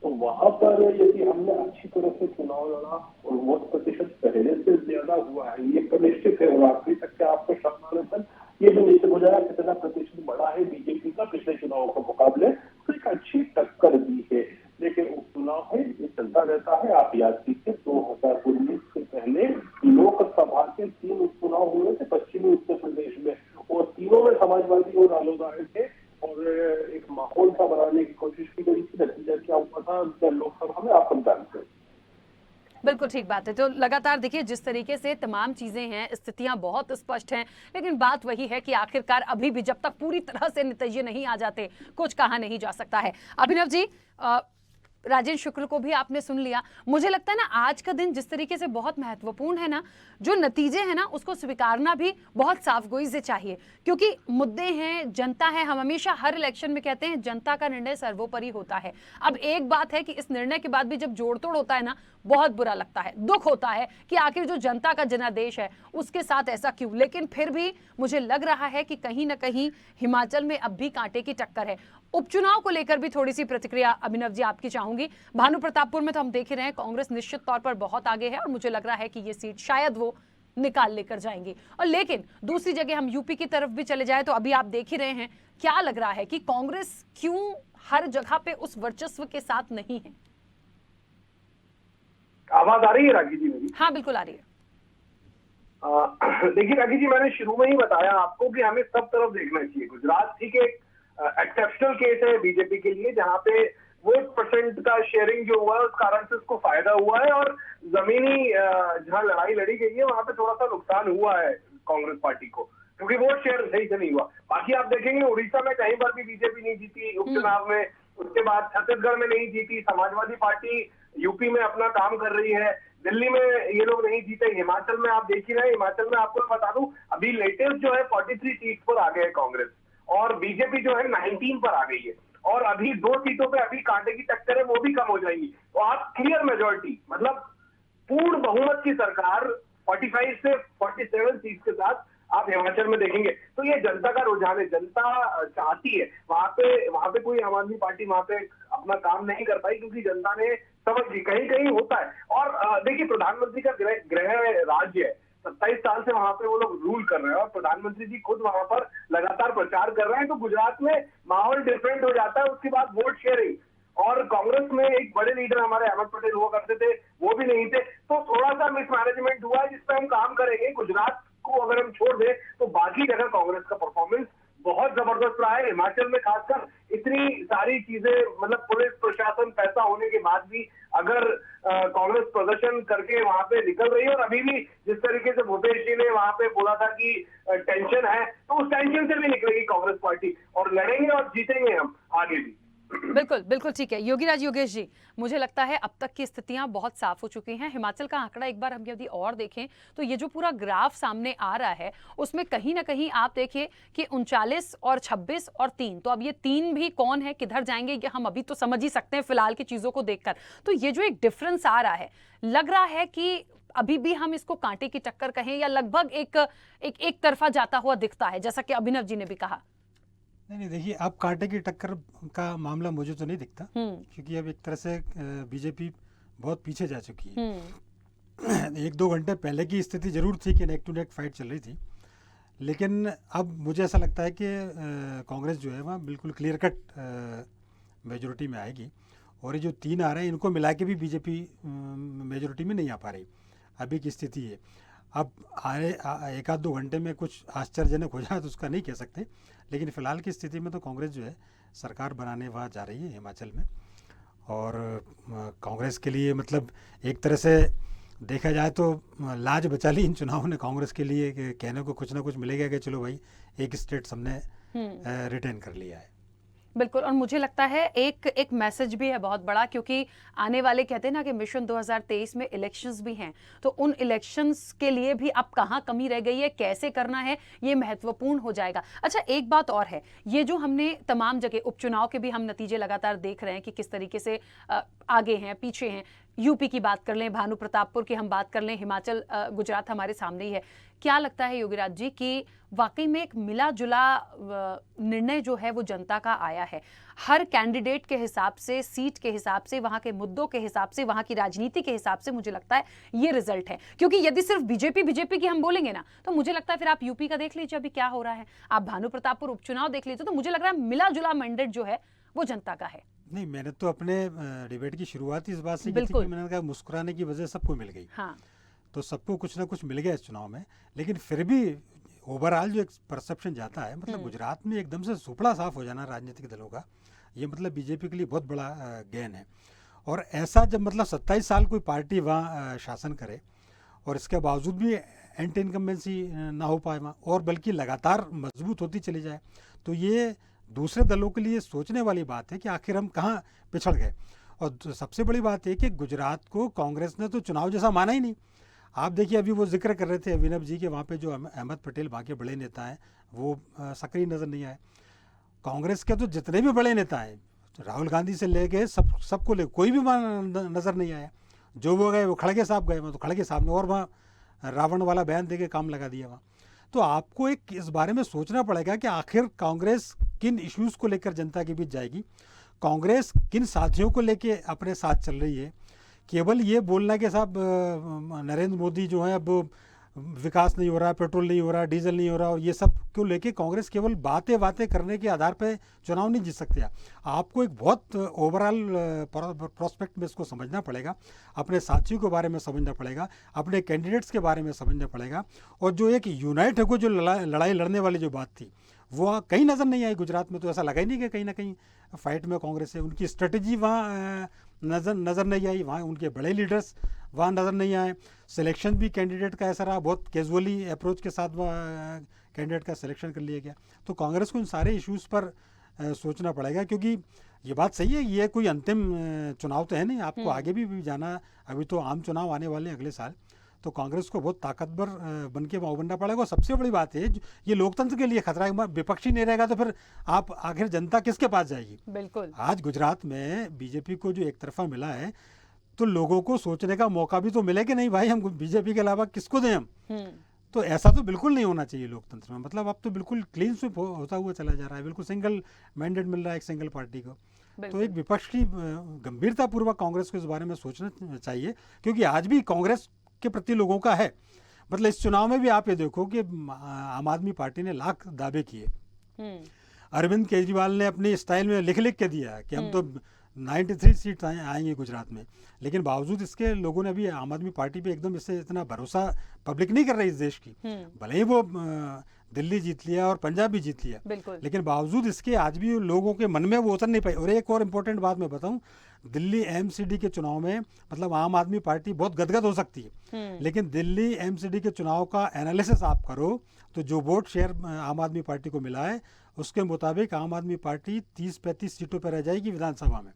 तो वहां पर यदि हमने अच्छी तरह से चुनाव लड़ा और वोट प्रतिशत पहले से ज्यादा हुआ है, ये तो निश्चित है। और आखिरी तक के आपको शब्द तक ये भी निश्चित हो जाएगा कितना प्रतिशत बढ़ा है बीजेपी का पिछले चुनाव के मुकाबले, तो एक अच्छी टक्कर दी है। लेकिन उपचुनाव है, ये चलता रहता है। आप याद कीजिए, 2019 से पहले लोकसभा के 3 उपचुनाव हुए थे पश्चिमी उत्तर प्रदेश में, और तीनों में समाजवादी और रालोद आए थे और एक माहौल सा बनाने की कोशिश की गई थी। नतीजा क्या हुआ था लोकसभा में, आप हम जानते हैं। बिल्कुल ठीक बात है। तो लगातार देखिए, जिस तरीके से तमाम चीजें हैं, स्थितियां बहुत स्पष्ट हैं, लेकिन बात वही है कि आखिरकार अभी भी जब तक पूरी तरह से नतीजे नहीं आ जाते, कुछ कहा नहीं जा सकता है। अभिनव जी, राजेंद्र शुक्ल को भी आपने सुन लिया। मुझे लगता है ना, आज का दिन जिस तरीके से बहुत महत्वपूर्ण है ना, जो नतीजे हैं ना, उसको स्वीकारना भी बहुत साफगोई से चाहिए, क्योंकि मुद्दे हैं, जनता है। हम हमेशा हर इलेक्शन में कहते हैं जनता का निर्णय सर्वोपरि होता है। अब एक बात है कि इस निर्णय के बाद भी जब जोड़ तोड़ होता है ना, बहुत बुरा लगता है, दुख होता है कि आखिर जो जनता का जनादेश है उसके साथ ऐसा क्यों। लेकिन फिर भी मुझे लग रहा है कि कहीं ना कहीं हिमाचल में अब भी कांटे की टक्कर है। उपचुनाव को लेकर भी थोड़ी सी प्रतिक्रिया अभिनव जी आपकी चाहूंगी। भानु प्रतापपुर में तो हम देख रहे हैं कांग्रेस निश्चित तौर पर बहुत आगे है और मुझे लग रहा है कि ये सीट शायद वो निकाल लेकर जाएंगी। और लेकिन दूसरी जगह हम यूपी की तरफ भी चले जाए तो अभी आप देख ही रहे हैं, क्या लग रहा है कि कांग्रेस क्यों हर जगह पे उस वर्चस्व के साथ नहीं है? आवाज आ रही है राखी जी मेरी? हाँ, बिल्कुल आ रही है। देखिए राखी जी, मैंने शुरू में ही बताया आपको कि हमें सब तरफ देखना चाहिए। गुजरात ठीक है, एक्सेप्शनल केस है बीजेपी के लिए, जहां पे वोट परसेंट का शेयरिंग जो हुआ है उस कारण से उसको फायदा हुआ है, और जमीनी जहां लड़ाई लड़ी गई है वहां पे थोड़ा सा नुकसान हुआ है कांग्रेस पार्टी को, क्योंकि वोट शेयर सही से नहीं हुआ। बाकी आप देखेंगे उड़ीसा में कहीं पर भी बीजेपी नहीं जीती उपचुनाव में, उसके बाद छत्तीसगढ़ में नहीं जीती, समाजवादी पार्टी यूपी में अपना काम कर रही है, दिल्ली में ये लोग नहीं जीते, हिमाचल में आप देख ही रहे हैं। हिमाचल में आपको बता दूं, अभी लेटेस्ट जो है 43 सीट पर आ गए कांग्रेस, और बीजेपी जो है 19 पर आ गई है, और अभी 2 सीटों पे अभी कांटे की टक्कर है, वो भी कम हो जाएंगी। तो आप क्लियर मेजोरिटी, मतलब पूर्ण बहुमत की सरकार 45 से 47 सीट के साथ आप हिमाचल में देखेंगे। तो ये जनता का रुझान है, जनता चाहती है। वहां पे कोई आम आदमी पार्टी वहां पे अपना काम नहीं कर पाई, क्योंकि जनता ने समझ ली कहीं कहीं होता है। और देखिए, प्रधानमंत्री का गृह राज्य है, 27 साल से वहां पे वो लोग रूल कर रहे हैं, और प्रधानमंत्री जी खुद वहां पर लगातार प्रचार कर रहे हैं। तो गुजरात में माहौल डिफरेंट हो जाता है। उसके बाद वोट शेयरिंग, और कांग्रेस में एक बड़े लीडर हमारे अहमद पटेल हुआ करते थे, वो भी नहीं थे। तो थोड़ा सा मिसमैनेजमेंट हुआ है, जिस पर हम काम करेंगे। गुजरात को अगर हम छोड़ दें तो बाकी जगह कांग्रेस का परफॉर्मेंस बहुत जबरदस्त रहा है। हिमाचल में खासकर इतनी सारी चीजें, मतलब पुलिस प्रशासन पैसा होने के बाद भी अगर कांग्रेस प्रदर्शन करके वहां पे निकल रही है, और अभी भी जिस तरीके से भूपेश जी ने वहां पे बोला था कि टेंशन है, तो उस टेंशन से भी निकलेगी कांग्रेस पार्टी और लड़ेंगे और जीतेंगे हम आगे भी। बिल्कुल बिल्कुल ठीक है। योगीराज योगेश जी, मुझे लगता है अब तक की स्थितियां बहुत साफ हो चुकी हैं। हिमाचल का आंकड़ा एक बार हम यदि और देखें तो ये जो पूरा ग्राफ सामने आ रहा है उसमें कहीं ना कहीं आप देखिए कि 39 और 26 और 3, तो अब ये 3 भी कौन है, किधर जाएंगे, ये हम अभी तो समझ ही सकते हैं फिलहाल की चीजों को देखकर। तो ये जो एक डिफरेंस आ रहा है, लग रहा है कि अभी भी हम इसको कांटे की टक्कर कहें या लगभग एक तरफा जाता हुआ दिखता है, जैसा कि अभिनव जी ने भी कहा। नहीं देखिए, अब कांटे की टक्कर का मामला मुझे तो नहीं दिखता, क्योंकि अब एक तरह से बीजेपी बहुत पीछे जा चुकी है। 1-2 घंटे पहले की स्थिति जरूर थी कि नेक टू नेक फाइट चल रही थी, लेकिन अब मुझे ऐसा लगता है कि कांग्रेस जो है वहाँ बिल्कुल क्लियर कट मेजोरिटी में आएगी, और ये जो 3 आ रहे हैं इनको मिला के भी बीजेपी मेजोरिटी में नहीं आ पा रही। अभी की स्थिति है, अब आए 1-2 घंटे में कुछ आश्चर्यजनक हो जाए तो उसका नहीं कह सकते, लेकिन फिलहाल की स्थिति में तो कांग्रेस जो है सरकार बनाने वहाँ जा रही है हिमाचल में। और कांग्रेस के लिए मतलब एक तरह से देखा जाए तो लाज बचा ली इन चुनावों ने कांग्रेस के लिए, कि कहने को कुछ ना कुछ मिलेगा कि चलो भाई एक स्टेट हमने रिटेन कर लिया है। बिल्कुल, और मुझे लगता है एक मैसेज भी है बहुत बड़ा, क्योंकि आने वाले कहते हैं ना कि मिशन 2023 में इलेक्शंस भी हैं, तो उन इलेक्शंस के लिए भी अब कहाँ कमी रह गई है, कैसे करना है, ये महत्वपूर्ण हो जाएगा। अच्छा, एक बात और है, ये जो हमने तमाम जगह उपचुनाव के भी हम नतीजे लगातार देख रहे हैं कि किस तरीके से आगे हैं पीछे हैं। यूपी की बात कर लें, भानु प्रतापपुर की हम बात कर लें, हिमाचल गुजरात हमारे सामने ही है। क्या लगता है योगीराज जी कि वाकई में एक मिला जुला निर्णय जो है वो जनता का आया है, हर कैंडिडेट के हिसाब से, सीट के हिसाब से, वहां के मुद्दों के हिसाब से, वहां की राजनीति के हिसाब से मुझे लगता है ये रिजल्ट है। क्योंकि यदि सिर्फ बीजेपी की हम बोलेंगे ना, तो मुझे लगता है फिर आप यूपी का देख लीजिए अभी क्या हो रहा है, आप भानु प्रतापपुर उपचुनाव देख लीजिए, तो मुझे लग रहा है मिला जुला मैंडेट जो है वो जनता का है। नहीं, मैंने तो अपने डिबेट की शुरुआत इस बात से की थी कि मैंने कहा मुस्कुराने की वजह सबको मिल गई। हाँ। तो सबको कुछ ना कुछ मिल गया इस चुनाव में, लेकिन फिर भी ओवरऑल जो एक परसेप्शन जाता है, मतलब गुजरात में एकदम से सुपड़ा साफ हो जाना राजनीतिक दलों का, ये मतलब बीजेपी के लिए बहुत बड़ा गेन है। और ऐसा जब मतलब 27 साल कोई पार्टी वहाँ शासन करे और इसके बावजूद भी एंटी इनकम्बेंसी ना हो पाए वहाँ, और बल्कि लगातार मजबूत होती चली जाए, तो ये दूसरे दलों के लिए सोचने वाली बात है कि आखिर हम कहाँ पिछड़ गए। और सबसे बड़ी बात है कि गुजरात को कांग्रेस ने तो चुनाव जैसा माना ही नहीं। आप देखिए, अभी वो जिक्र कर रहे थे अभिनव जी के, वहाँ पे जो अहमद पटेल वहाँ के बड़े नेता हैं वो सक्रिय नज़र नहीं आए। कांग्रेस के तो जितने भी बड़े नेता हैं, तो राहुल गांधी से ले गए सबको ले, कोई भी वहाँ नज़र नहीं आया। जो वो गए वो खड़गे साहब गए, तो खड़गे साहब ने और वहाँ रावण वाला बयान दे के काम लगा दिया वहाँ। तो आपको एक इस बारे में सोचना पड़ेगा कि आखिर कांग्रेस किन इश्यूज़ को लेकर जनता के बीच जाएगी, कांग्रेस किन साथियों को लेके अपने साथ चल रही है। केवल ये बोलना कि साहब नरेंद्र मोदी जो है अब विकास नहीं हो रहा, पेट्रोल नहीं हो रहा, डीजल नहीं हो रहा, और ये सब को लेके कांग्रेस केवल बातें करने के आधार पे चुनाव नहीं जीत सकते। आपको एक बहुत ओवरऑल प्रोस्पेक्ट में इसको समझना पड़ेगा, अपने साथियों के बारे में समझना पड़ेगा, अपने कैंडिडेट्स के बारे में समझना पड़ेगा। और जो एक यूनाइट है को जो लड़ाई लड़ने वाली जो बात थी वो कहीं नज़र नहीं आई गुजरात में। तो ऐसा लगा ही नहीं कि कहीं ना कहीं फाइट में कांग्रेस है, उनकी स्ट्रेटजी वहाँ नज़र नहीं आई, वहाँ उनके बड़े लीडर्स वहाँ नज़र नहीं आए। सिलेक्शन भी कैंडिडेट का ऐसा रहा, बहुत कैजुअली अप्रोच के साथ वहाँ कैंडिडेट का सिलेक्शन कर लिया गया। तो कांग्रेस को इन सारे इश्यूज़ पर सोचना पड़ेगा, क्योंकि ये बात सही है, ये कोई अंतिम चुनाव तो है नहीं, आपको आगे भी जाना। अभी तो आम चुनाव आने वाले हैं अगले साल, तो कांग्रेस को बहुत ताकतवर बन के बनना पड़ेगा। और सबसे बड़ी बात है, ये लोकतंत्र के लिए खतरा है। विपक्षी नहीं रहेगा तो फिर आप आखिर जनता किसके पास जाएगी। बिल्कुल, आज गुजरात में बीजेपी को जो एक तरफा मिला है, तो लोगों को सोचने का मौका भी तो मिले कि नहीं भाई, हम बीजेपी के अलावा किसको दें हम। तो ऐसा तो बिल्कुल नहीं होना चाहिए लोकतंत्र में। मतलब अब तो बिल्कुल क्लीन स्वीप होता हुआ चला जा रहा है, बिल्कुल सिंगल मैंडेट मिल रहा है एक सिंगल पार्टी को। तो एक विपक्ष की गंभीरतापूर्वक कांग्रेस को इस बारे में सोचना चाहिए, क्योंकि आज भी कांग्रेस के प्रति लोगों का है। मतलब इस चुनाव में भी आप ये देखो कि आम आदमी पार्टी ने लाख दावे किए। अरविंद केजरीवाल ने अपनी स्टाइल में लिख के दिया कि हम तो 93 सीट आएंगे गुजरात में, लेकिन बावजूद इसके लोगों ने अभी आम आदमी पार्टी पे एकदम इससे इतना भरोसा पब्लिक नहीं कर रही इस देश की। भले ही वो दिल्ली जीत लिया और पंजाब भी जीत लिया, बिल्कुल। लेकिन बावजूद इसके आज भी लोगों के मन में वो उतर नहीं पाई। और एक और इम्पोर्टेंट बात मैं बताऊं, दिल्ली एमसीडी के चुनाव में मतलब आम आदमी पार्टी बहुत गदगद हो सकती है, लेकिन दिल्ली एमसीडी के चुनाव का एनालिसिस आप करो तो जो वोट शेयर आम आदमी पार्टी को मिला है उसके मुताबिक आम आदमी पार्टी 30-35 सीटों पर रह जाएगी विधानसभा में।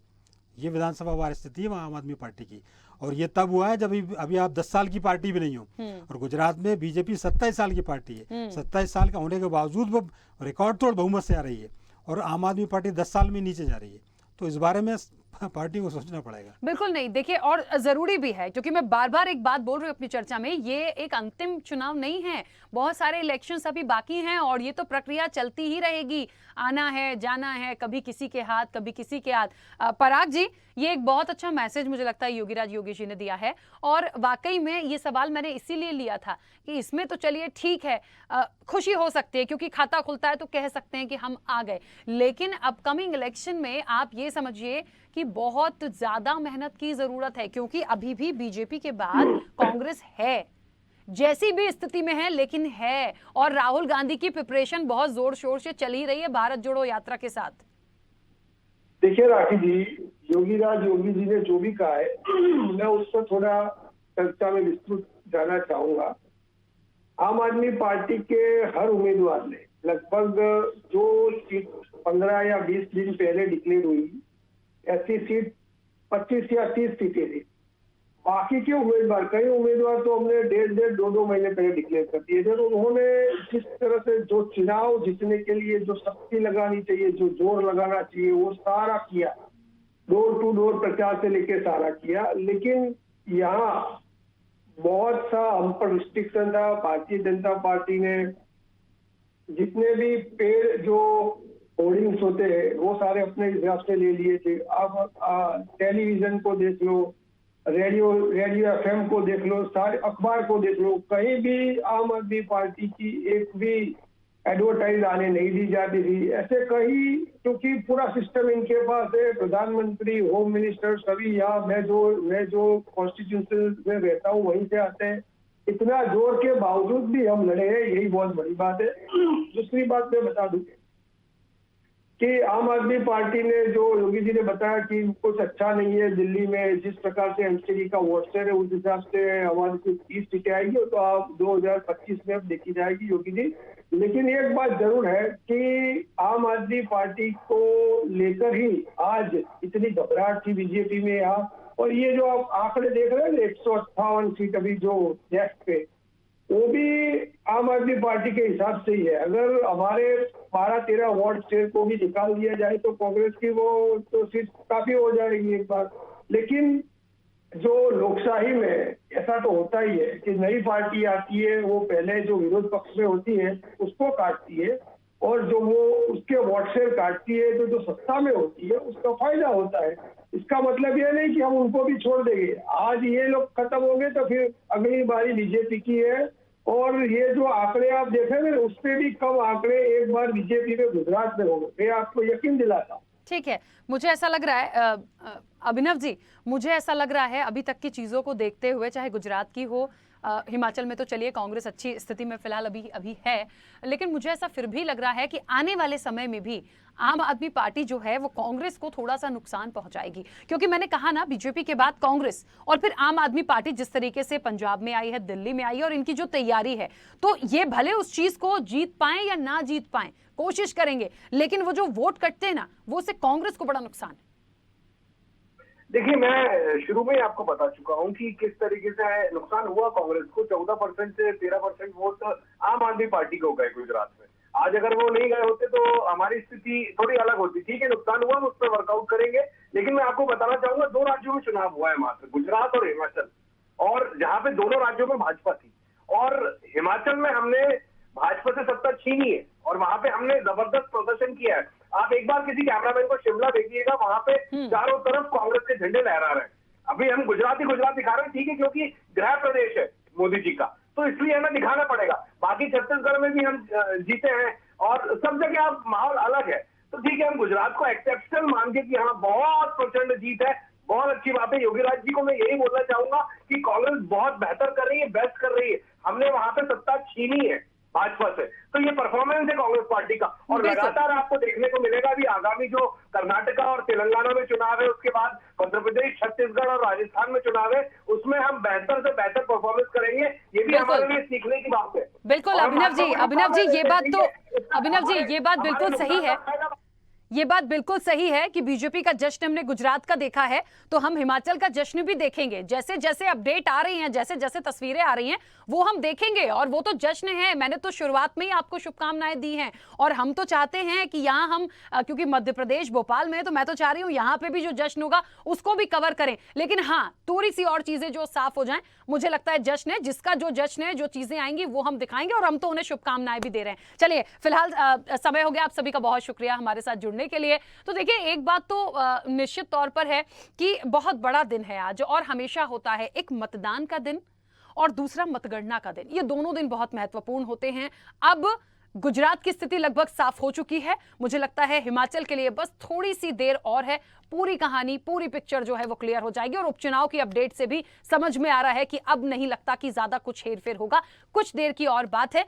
ये विधानसभा वाली स्थिति है आम आदमी पार्टी की, और ये तब हुआ है जब अभी आप 10 साल की पार्टी भी नहीं हो। और गुजरात में बीजेपी 27 साल की पार्टी है, 27 साल का होने के बावजूद वो रिकॉर्ड तोड़ बहुमत से आ रही है, और आम आदमी पार्टी 10 साल में नीचे जा रही है। तो इस बारे में पार्टी को सोचना पड़ेगा। बिल्कुल नहीं, देखिए, और जरूरी भी है, क्योंकि मैं बार बार एक बात बोल रही हूँ अपनी चर्चा में, ये एक अंतिम चुनाव नहीं है, बहुत सारे इलेक्शंस अभी बाकी हैं और ये तो प्रक्रिया चलती ही रहेगी, आना है जाना है, कभी किसी के हाथ कभी किसी के हाथ। पराग जी, ये एक बहुत अच्छा मैसेज मुझे लगता है योगीराज योगी जी ने दिया है, और वाकई में ये सवाल मैंने इसीलिए लिया था कि इसमें तो चलिए ठीक है, खुशी हो सकती है क्योंकि खाता खुलता है तो कह सकते हैं कि हम आ गए, लेकिन अपकमिंग इलेक्शन में आप ये समझिए कि बहुत ज्यादा मेहनत की जरूरत है, क्योंकि अभी भी बीजेपी के बाद कांग्रेस है, जैसी भी स्थिति में है लेकिन है, और राहुल गांधी की प्रिपरेशन बहुत जोर शोर से चल ही रही है भारत जोड़ो यात्रा के साथ। देखिए राखी जी, योगीराज योगी जी ने जो भी कहा है मैं उस पर थोड़ा चर्चा में विस्तृत जाना चाहूंगा। आम आदमी पार्टी के हर उम्मीदवार ने लगभग जो सीट 15 या 20 दिन पहले डिक्लेयर हुई, ऐसी सीट 25 या 30 सीटें थी। बाकी के उम्मीदवार, कई उम्मीदवार तो हमने 1.5-2 महीने पहले डिक्लेयर कर दिए थे। तो उन्होंने जिस तरह से जो चुनाव जीतने के लिए जो शक्ति लगानी चाहिए, जो जोर लगाना चाहिए, वो सारा किया, डोर टू डोर प्रचार से लेके सारा किया। लेकिन यहाँ बहुत सा हम पर रिस्ट्रिक्शन था। भारतीय जनता पार्टी ने जितने भी पेड़ जो होर्डिंग्स होते हैं वो सारे अपने हिसाब से ले लिए थे। आप टेलीविजन को देख लो, रेडियो एफएम को देख लो, सारे अखबार को देख लो, कहीं भी आम आदमी पार्टी की एक भी एडवर्टाइज आने नहीं दी जाती थी। ऐसे कहीं, क्योंकि पूरा सिस्टम इनके पास है, प्रधानमंत्री, होम मिनिस्टर सभी यहाँ, मैं जो कॉन्स्टिट्यूशन में रहता हूँ वहीं से आते हैं। इतना जोर के बावजूद भी हम लड़े हैं, यही बहुत बड़ी बात है। दूसरी बात मैं बता दूं कि आम आदमी पार्टी ने, जो योगी जी ने बताया कि कुछ अच्छा नहीं है दिल्ली में, जिस प्रकार से एमसीडी का वोट शेयर है उस हिसाब से हमारी कुछ 30 सीटें आएगी, तो आप 2025 में अब देखी जाएगी योगी जी। लेकिन एक बात जरूर है कि आम आदमी पार्टी को लेकर ही आज इतनी घबराहट थी बीजेपी में यहाँ। और ये जो आप आंकड़े देख रहे हैं 158 सीट अभी जो डेस्क पे, वो भी आम आदमी पार्टी के हिसाब से ही है। अगर हमारे 12-13 वार्ड शेयर को भी निकाल दिया जाए तो कांग्रेस की वो तो सीट काफी हो जाएगी एक बार। लेकिन जो लोकशाही में ऐसा तो होता ही है कि नई पार्टी आती है, वो पहले जो विरोध पक्ष में होती है उसको काटती है, और जो वो उसके वोट शेयर काटती है, तो जो सत्ता में होती है उसका फायदा होता है। इसका मतलब ये नहीं कि हम उनको भी छोड़ देंगे। आज ये लोग खत्म होंगे तो फिर अगली बारी बीजेपी की है। और ये जो आंकड़े आप देखेंगे उसपे भी कम आंकड़े एक बार बीजेपी में गुजरात में होंगे, मैं आपको यकीन दिलाता हूँ। ठीक है, मुझे ऐसा लग रहा है अभिनव जी, मुझे ऐसा लग रहा है अभी तक की चीजों को देखते हुए, चाहे गुजरात की हो, हिमाचल में तो चलिए कांग्रेस अच्छी स्थिति में फिलहाल अभी है, लेकिन मुझे ऐसा फिर भी लग रहा है कि आने वाले समय में भी आम आदमी पार्टी जो है वो कांग्रेस को थोड़ा सा नुकसान पहुंचाएगी, क्योंकि मैंने कहा ना, बीजेपी के बाद कांग्रेस और फिर आम आदमी पार्टी जिस तरीके से पंजाब में आई है, दिल्ली में आई है, और इनकी जो तैयारी है, तो ये भले उस चीज को जीत पाए या ना जीत पाए, कोशिश करेंगे, लेकिन वो जो वोट कटते हैं ना, वो से कांग्रेस को बड़ा नुकसान है। देखिए, मैं शुरू में ही आपको बता चुका हूं कि किस तरीके से नुकसान हुआ कांग्रेस को। 14% से 13% वोट आम आदमी पार्टी को गए गुजरात में। आज अगर वो नहीं गए होते तो हमारी स्थिति थोड़ी अलग होती। ठीक है, नुकसान हुआ, हम उस पर वर्कआउट करेंगे। लेकिन मैं आपको बताना चाहूंगा, 2 राज्यों में चुनाव हुआ है मात्र, गुजरात और हिमाचल, और जहां पे दोनों राज्यों में भाजपा थी। और हिमाचल में हमने भाजपा से सत्ता छीनी है और वहां पे हमने जबरदस्त प्रदर्शन किया है। आप एक बार किसी कैमरामैन को शिमला देखिएगा, वहां पे चारों तरफ कांग्रेस के झंडे लहरा रहे हैं। अभी हम गुजरात दिखा रहे हैं, ठीक है, क्योंकि गृह प्रदेश है मोदी जी का, तो इसलिए हमें दिखाना पड़ेगा। बाकी छत्तीसगढ़ में भी हम जीते हैं और सब जगह आप माहौल अलग है। तो ठीक है, हम गुजरात को एक्सेप्शनल मान के कि हाँ बहुत प्रचंड जीत है, बहुत अच्छी बात है। योगीराज जी को मैं यही बोलना चाहूंगा कि कांग्रेस बहुत बेहतर कर रही है, बेस्ट कर रही है। हमने वहां पे सत्ता छीनी है भाजपा से। तो ये परफॉर्मेंस है कांग्रेस पार्टी का, और लगातार आपको देखने को मिलेगा भी आगामी जो कर्नाटका और तेलंगाना में चुनाव है, उसके बाद मध्य प्रदेश, छत्तीसगढ़ और राजस्थान में चुनाव है, उसमें हम बेहतर से बेहतर परफॉर्मेंस करेंगे। ये भी हमारे लिए सीखने की बात है। बिल्कुल अभिनव जी, ये बात बिल्कुल सही है। ये बात बिल्कुल सही है कि बीजेपी का जश्न हमने गुजरात का देखा है, तो हम हिमाचल का जश्न भी देखेंगे। जैसे जैसे अपडेट आ रही हैं, जैसे जैसे तस्वीरें आ रही हैं, वो हम देखेंगे, और वो तो जश्न है। मैंने तो शुरुआत में ही आपको शुभकामनाएं दी हैं, और हम तो चाहते हैं कि यहाँ हम क्योंकि मध्य प्रदेश भोपाल में है, तो मैं तो चाह रही हूँ यहाँ पे भी जो जश्न होगा उसको भी कवर करें। लेकिन हाँ, थोड़ी सी और चीजें जो साफ हो जाएं, मुझे लगता है जश्न है, जिसका जो जश्न है, जो चीजें आएंगी वो हम दिखाएंगे, और हम तो उन्हें शुभकामनाएं भी दे रहे हैं। चलिए, फिलहाल समय हो गया। आप सभी का बहुत शुक्रिया हमारे साथ जुड़ने के लिए। तो देखिए, एक बात तो निश्चित तौर पर है कि बहुत बड़ा दिन है आज, और हमेशा होता है एक मतदान का दिन और दूसरा मतगणना का दिन। ये दोनों दिन बहुत महत्वपूर्ण होते हैं। अब गुजरात की स्थिति लगभग साफ हो चुकी है। मुझे लगता है हिमाचल के लिए बस थोड़ी सी देर और है, पूरी कहानी, पूरी पिक्चर जो है वो क्लियर हो जाएगी, और उपचुनाव की अपडेट से भी समझ में आ रहा है कि अब नहीं लगता कि ज्यादा कुछ हेरफेर होगा। कुछ देर की और बात है।